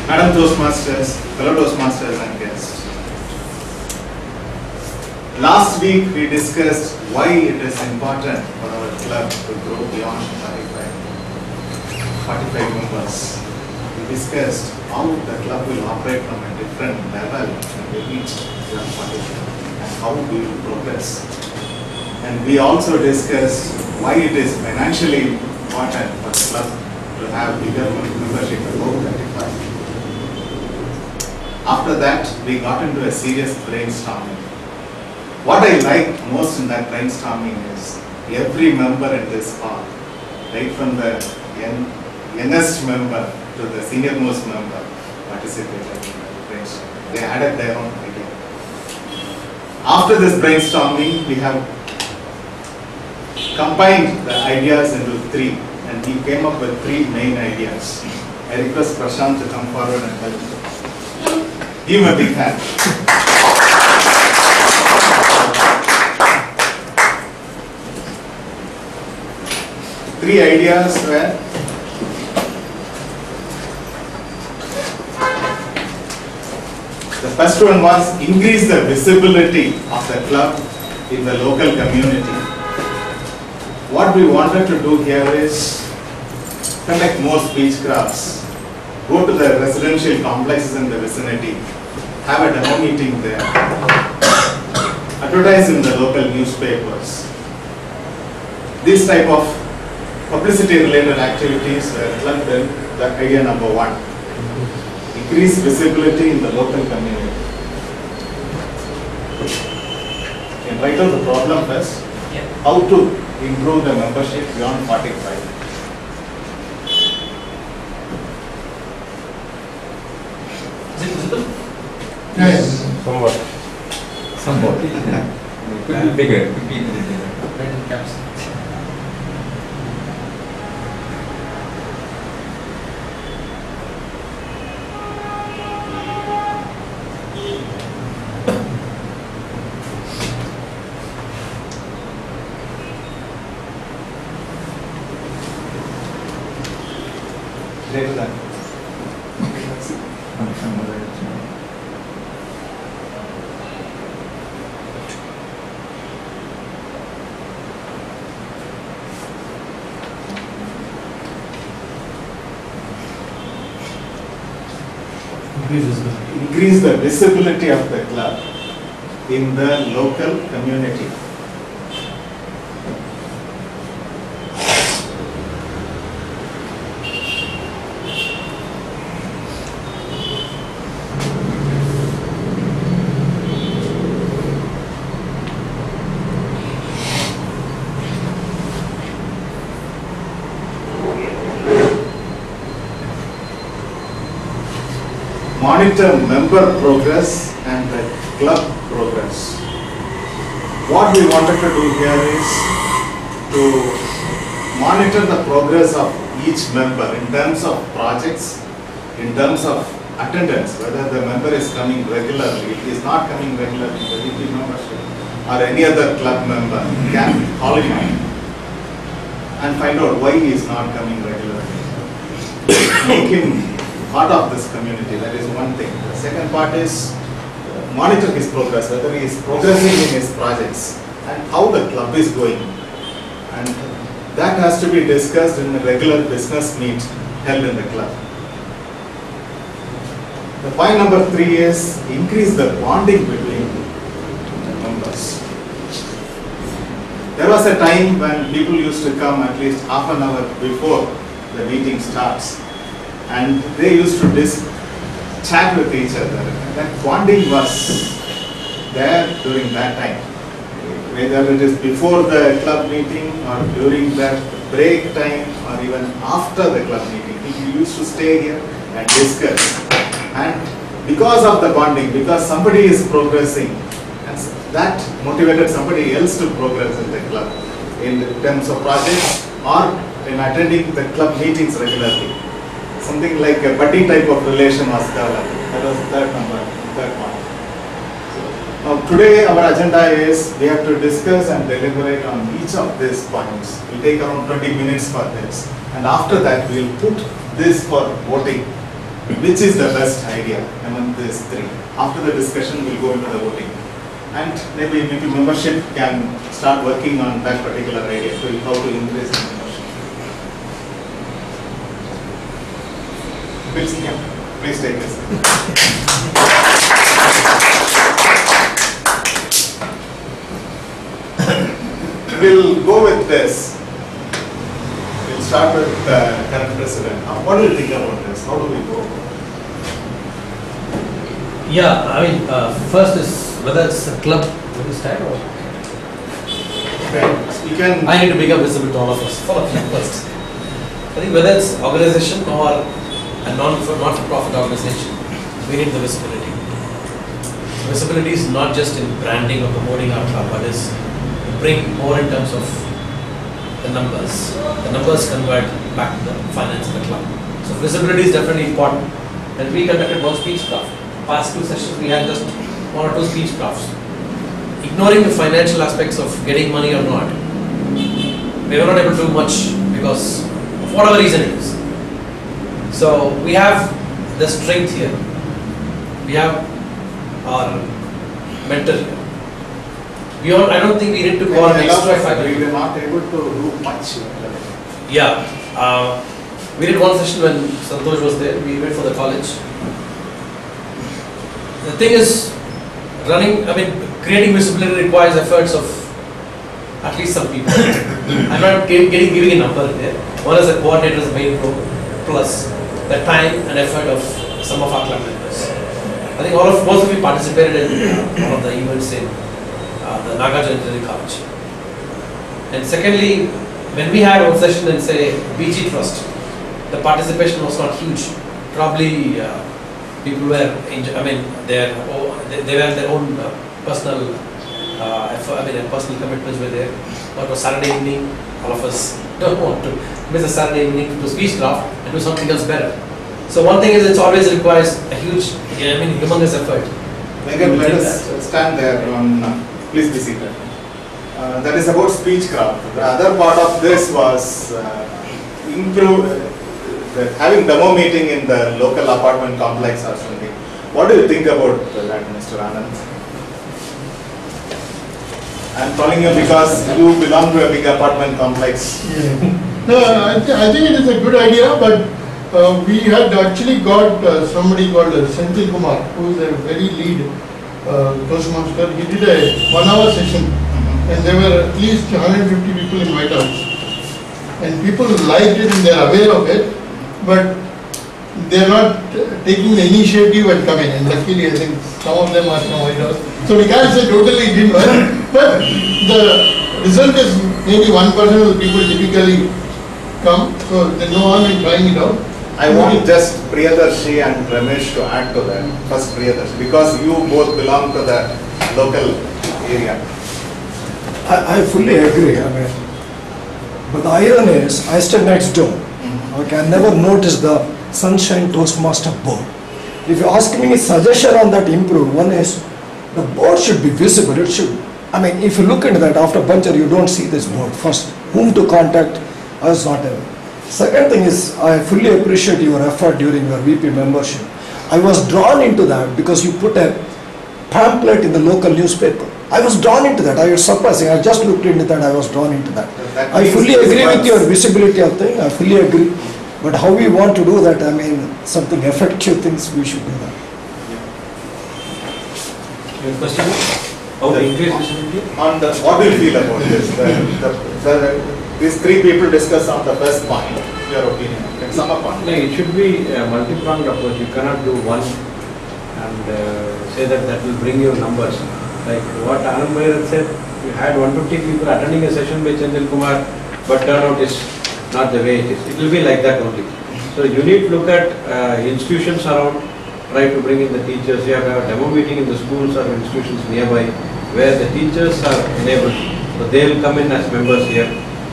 Madam Toastmasters, fellow Toastmasters and guests. Last week we discussed why it is important for our club to grow beyond 45 members. We discussed how the club will operate from a different level when we reach 45 and how we will progress. And we also discussed why it is financially important for the club to have bigger membership above 35. After that, we got into a serious brainstorming. What I like most in that brainstorming is every member in this hall, right from the youngest member to the senior-most member, participated in that brainstorming. They added their own idea. After this brainstorming, we have combined the ideas into three, and we came up with three main ideas. I request Prashant to come forward and help. Give him a big hand. Three ideas were: the first one was increase the visibility of the club in the local community. What we wanted to do here is conduct more speech crafts, go to the residential complexes in the vicinity, have a demo meeting there, advertise in the local newspapers. This type of publicity related activities were clubbed in the idea number one. Increase visibility in the local community. You can write out the problem first. Yeah. How to improve the membership beyond 45. Is it visible? Yes. Somewhat. Somewhat. Could be bigger. Could be Right in caps. Greater than. Increase the visibility of the club in the local community. Monitor member progress and the club progress. What we wanted to do here is to monitor the progress of each member in terms of projects, in terms of attendance, whether the member is coming regularly. If he is not coming regularly, the weekly membership or any other club member can call him out and find out why he is not coming regularly. Make him part of this community. That is one thing. The second part is monitor his progress, whether he is progressing in his projects and how the club is going. And that has to be discussed in a regular business meet held in the club. The point number 3 is increase the bonding between the members. There was a time when people used to come at least half an hour before the meeting starts, and they used to chat with each other. And that bonding was there during that time. Whether it is before the club meeting or during that break time or even after the club meeting, people used to stay here and discuss. And because of the bonding, because somebody is progressing, and that motivated somebody else to progress in the club in terms of projects or in attending the club meetings regularly. Something like a buddy type of relation was developed. That was third point. So, today our agenda is we have to discuss and deliberate on each of these points. We'll take around 20 minutes for this, and after that we'll put this for voting. which is the best idea among these three. After the discussion, we'll go into the voting. And maybe membership can start working on that particular idea, so how to increase the membership. Please take this. We'll go with this. We'll start with the current president. What do you think about this? How do we go? Yeah, I mean, first is whether it's a club with this time or. Okay. You can. I need to become visible to all of us. Follow me first. I think whether it's organization or a not-for-profit organization, we need the visibility. Visibility is not just in branding or promoting our club, but is bring more in terms of the numbers. The numbers convert back to the finance of the club. So visibility is definitely important. And we conducted one speech craft. Past 2 sessions we had just 1 or 2 speech crafts. Ignoring the financial aspects of getting money or not, we were not able to do much because of whatever reason it is. So we have the strength here. We have our mentor here. Beyond, I don't think we need to call an extra faculty. We were not able to do much. Yeah, we did one session when Santosh was there. We went for the college. The thing is, creating visibility requires efforts of at least some people. I'm not giving a number there. One is the coordinator's main role, plus the time and effort of some of our club members. I think most of you participated in one of the events in the Nagarjuna Engineering College. And secondly, when we had one session in say BG Trust, the participation was not huge. Probably people were, they were their own personal personal commitments were there. But it was Saturday evening, all of us don't want to miss a Saturday evening to do speech craft and do something else better. So one thing is it always requires a huge, humongous effort. Megan, let us stand there on, please be seated. That is about speech craft. The other part of this was having demo meeting in the local apartment complex or something. What do you think about that, Mr. Anand? I'm calling you because you belong to a big apartment complex. Yeah. No, I think it is a good idea, but we had actually got somebody called Senthil Kumar, who is a very lead Toastmaster. He did a 1-hour session, and there were at least 150 people in White House. And people liked it and they are aware of it, but they are not taking the initiative and coming. And luckily, I think some of them are from White House. So we can't say totally it didn't work, but the result is maybe 1% of the people typically come. So there's no harm in trying it out. I want just Priyadarshi and Ramesh to add to that. First Priyadarshi, because you both belong to the local area. I fully agree. But the irony is, I stay next door. Okay, I never noticed the Sunshine Toastmaster board. If you ask me a suggestion on that improve, one is the board should be visible. It should. If you look into that after Buncher, you don't see this board. First, whom to contact, I was not aware. Second thing is, I fully appreciate your effort during your VP membership. I was drawn into that because you put a pamphlet in the local newspaper. I was drawn into that. I was surprising. I just looked into that. I was drawn into that. I fully agree with your visibility of thing. I fully agree. But how we want to do that, something effective things, we should do that. Your question is how to increase visibility? On the, what do you feel about this? These three people discuss on the first point. Your opinion. Can sum up on No, it should be a multi-pronged approach. You cannot do one and say that will bring you numbers. Like what Anand Bhair said, you had 150 people attending a session by Senthil Kumar, but turnout is not the way it is. It will be like that only. So you need to look at institutions around, try to bring in the teachers. You have to have a demo meeting in the schools or institutions nearby where the teachers are enabled. So they will come in as members here.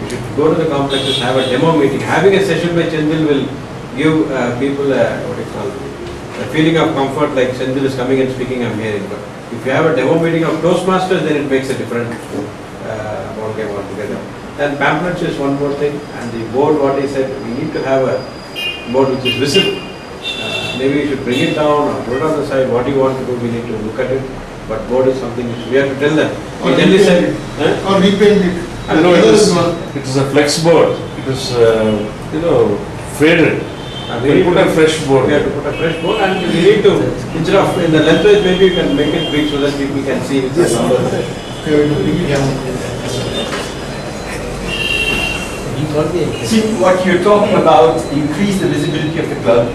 You should go to the complexes, have a demo meeting. Having a session by Senthil will give people a feeling of comfort, like Senthil is coming and speaking, I'm hearing. But if you have a demo meeting of Toastmasters, then it makes a different ballgame altogether. And pamphlets is one more thing, and the board, what he said, we need to have a board which is visible. maybe you should bring it down or put it on the side. What do you want to do? We need to look at it. But board is something which we have to tell them. Or We generally say, repaint it. Or repaint it. No, The it other is, one. it is a flex board. It is, faded. we We need put to- a fresh board. we have to put a fresh board, and we need to, instead of in the lengthwise, maybe you can make it big so that people can see the numbers. We have to bring it down. See, what you're talking about, increase the visibility of the club,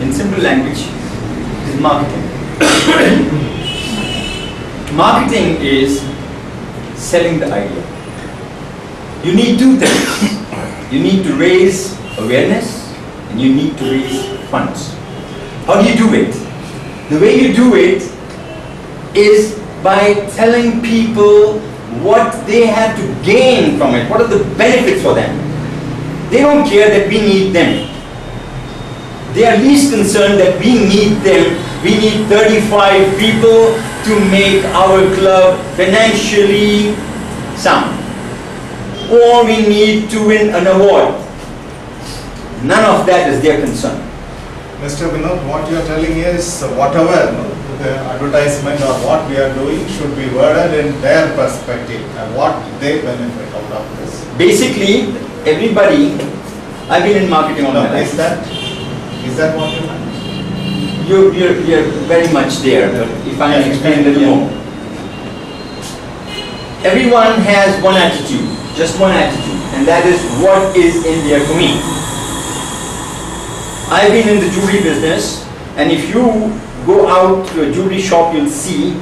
in simple language, is marketing. Marketing is selling the idea. You need two things. You need to raise awareness and you need to raise funds. How do you do it? The way you do it is by telling people what they have to gain from it, what are the benefits for them. They don't care that we need them. They are least concerned that we need them. We need 35 people to make our club financially sound. Or we need to win an award. None of that is their concern. Mr. Vinod, what you are telling is whatever the advertisement or what we are doing should be worded in their perspective and what they benefit out of this. Basically, everybody, I've been in marketing all my Now, life. is that what you meant? You're very much there, but if I may explain a little more. Everyone has one attitude, just one attitude, and that is what is in there for me. I've been in the jewelry business, and if you go out to a jewelry shop, you'll see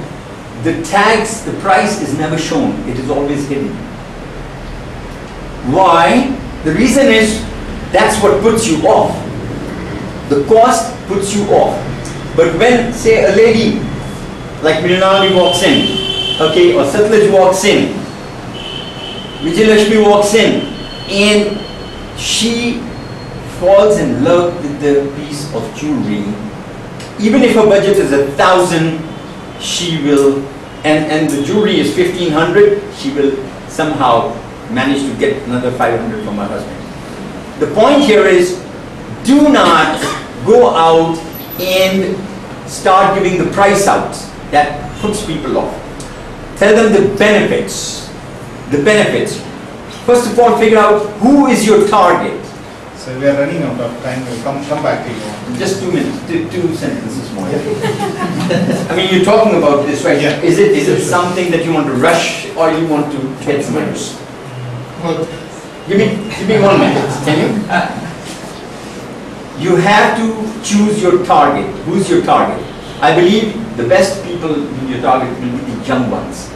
the tags, the price is never shown, it is always hidden. Why? The reason is that's what puts you off. The cost puts you off. But when, say, a lady like Mrinalini walks in, okay, or Satlaj walks in, Vijayalakshmi walks in, and she falls in love with the piece of jewelry, even if her budget is 1,000, she will, and the jewelry is 1,500, she will somehow manage to get another 500 from her husband. The point here is, do not go out and start giving the price out. That puts people off. Tell them the benefits. The benefits. First of all, figure out who is your target. So we are running out of time. We'll come back to you. Just 2 minutes, two sentences more. I mean, you're talking about this, right? Yeah. Is it something that you want to rush or you want to get some minutes? Well, Give me 1 minute, can you? You have to choose your target. Who's your target? I believe the best people in your target will be the young ones.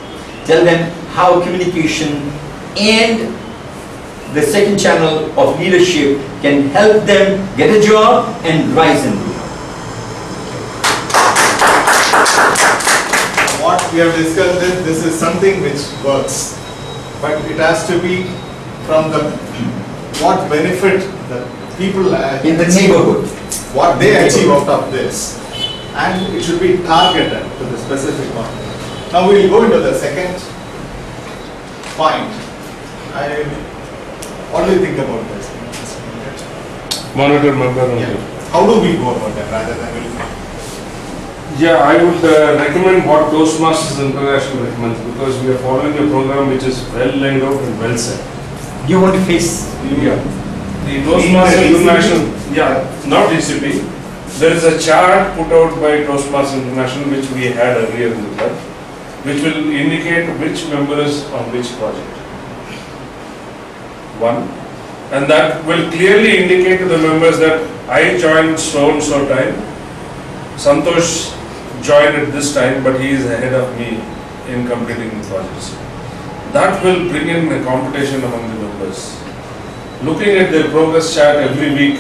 Tell them how communication and the second channel of leadership can help them get a job and rise in the world. What we have discussed is this is something which works, but it has to be from the what benefit the people In the neighborhood. what they achieve out of this, and it should be targeted to the specific one. Now we will go into the second point. What do you think about this? Monitor member only. Yeah. How do we go about that rather than Yeah, I would recommend what Toastmasters International recommends, because we are following a program which is well laid out and well set. You want to face Yeah. The Toastmasters ECP? International, not ECP. There is a chart put out by Toastmasters International which we had earlier in the club, which will indicate which member is on which project. One. And that will clearly indicate to the members that I joined so and so time, Santosh joined at this time, but he is ahead of me in completing the projects. That will bring in a competition among the members. Looking at their progress chart every week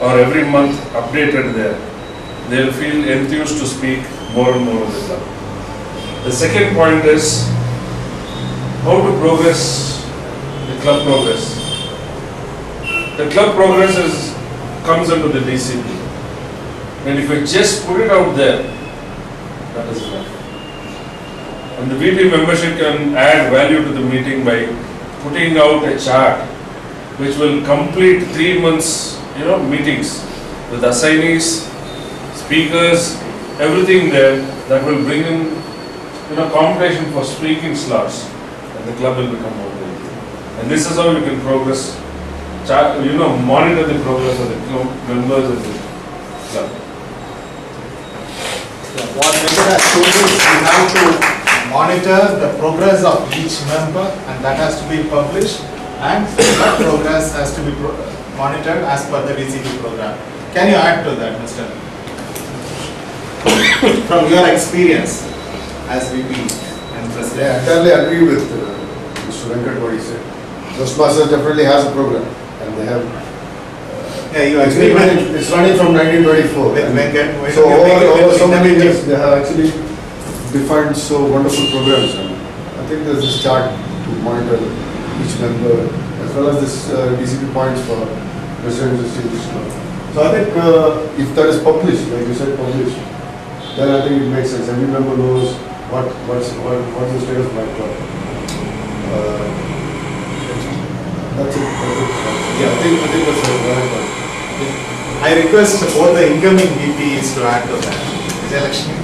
or every month updated there, they will feel enthused to speak more and more in the club. The second point is how to progress the club progress. The club progress comes under the DCP. And if you just put it out there, that is enough. And the VP membership can add value to the meeting by putting out a chart which will complete 3 months, meetings with assignees, speakers, everything there that will bring in competition for speaking slots, and the club will become more big. And this is how you can progress, monitor the progress of the members of the club. What Venkat has told is we have to monitor the progress of each member, and that has to be published, and that progress has to be monitored as per the DCP program. Can you add to that, Mr. From your experience as VP and Yeah, I President? entirely agree with Mr. Venkat what he said. Toastmasters definitely has a program, and they have. Yeah, you agree with It's running from 1924. Venkat? Why So don't you make it over so many innovative? years, they have actually defined so wonderful programs. And I think there's this chart to monitor each member, as well as this DCP points for residents distinguished. So I think if that is published, like you said, published, then I think it makes sense. Every member knows what's the status of my club. That's it. Yeah, I think that's a valid point. I request both the incoming VPs to add to that. Vijayalakshmi,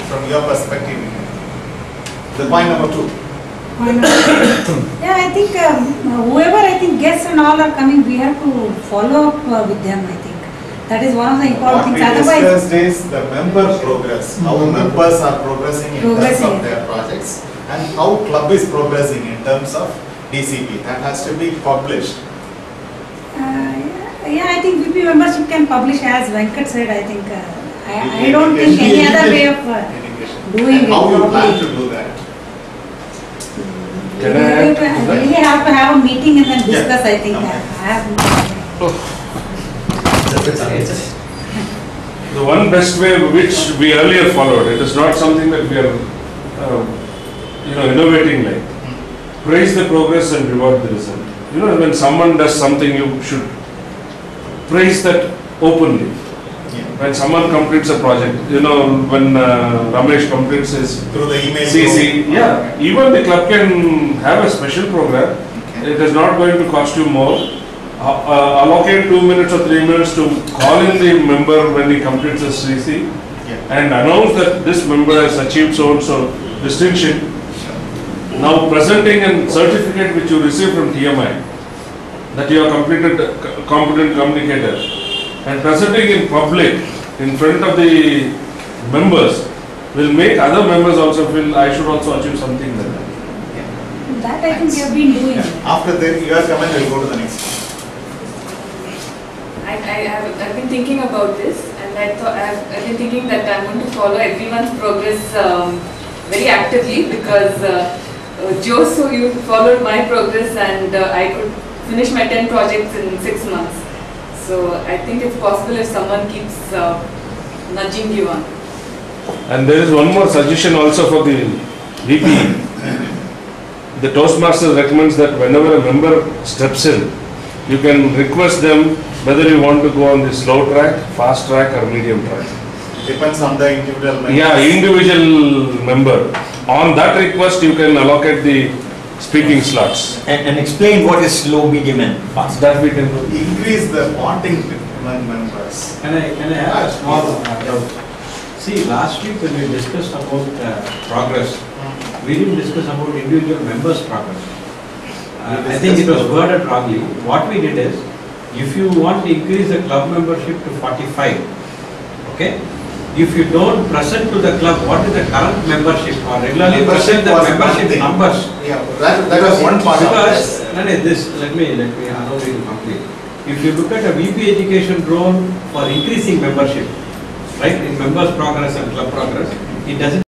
from your perspective, the point number 2. Yeah, I think whoever guests and all are coming, we have to follow up with them. I think that is one of the important What we things. Otherwise, discussed is the member progress, how members are progressing in terms of their projects, and how club is progressing in terms of DCP. That has to be published. yeah, I think VP membership can publish as Venkat said. I think I don't think any other way of doing it How you plan properly. to do that? Can I add to We that? really have to have a meeting and then discuss. I think Okay. I have. The one best way which we earlier followed, it is not something that we are, innovating like. Praise the progress and reward the result. When someone does something, you should praise that openly. When someone completes a project, when Ramesh completes his Through the email. CC, group. yeah, even the club can have a special program. Okay. It is not going to cost you more. Allocate 2 minutes or 3 minutes to call in the member when he completes his CC Yeah. and announce that this member has achieved so-and-so distinction. Now presenting a certificate which you receive from TMI that you are completed competent communicator and presenting in public in front of the members will make other members also feel I should also achieve something like that. That I think we have been doing. After that, your comment, we'll go to the next one. I've been thinking about this, and I've been thinking that I'm going to follow everyone's progress very actively, because Joe, so you followed my progress, and I could finish my 10 projects in 6 months. So I think it's possible if someone keeps nudging you on. And there is one more suggestion also for the VP. The Toastmasters recommends that whenever a member steps in, you can request them whether you want to go on the slow track, fast track or medium track. Depends on the individual member. Yeah, individual member. On that request you can allocate the speaking slots. And explain what is slow, medium and fast. That we can do. Increase the bonding among members. Can I add a small doubt? See, last week when we discussed about progress, we didn't discuss about individual members' progress. I think it was worded wrongly. What we did is, if you want to increase the club membership to 45, okay? If you don't present to the club what is the current membership or regularly present the was membership one thing. numbers. Yeah, that was one part of Because, this. let me allow you to complete. If you look at a VP education role for increasing membership, right, in members progress and club progress, it doesn't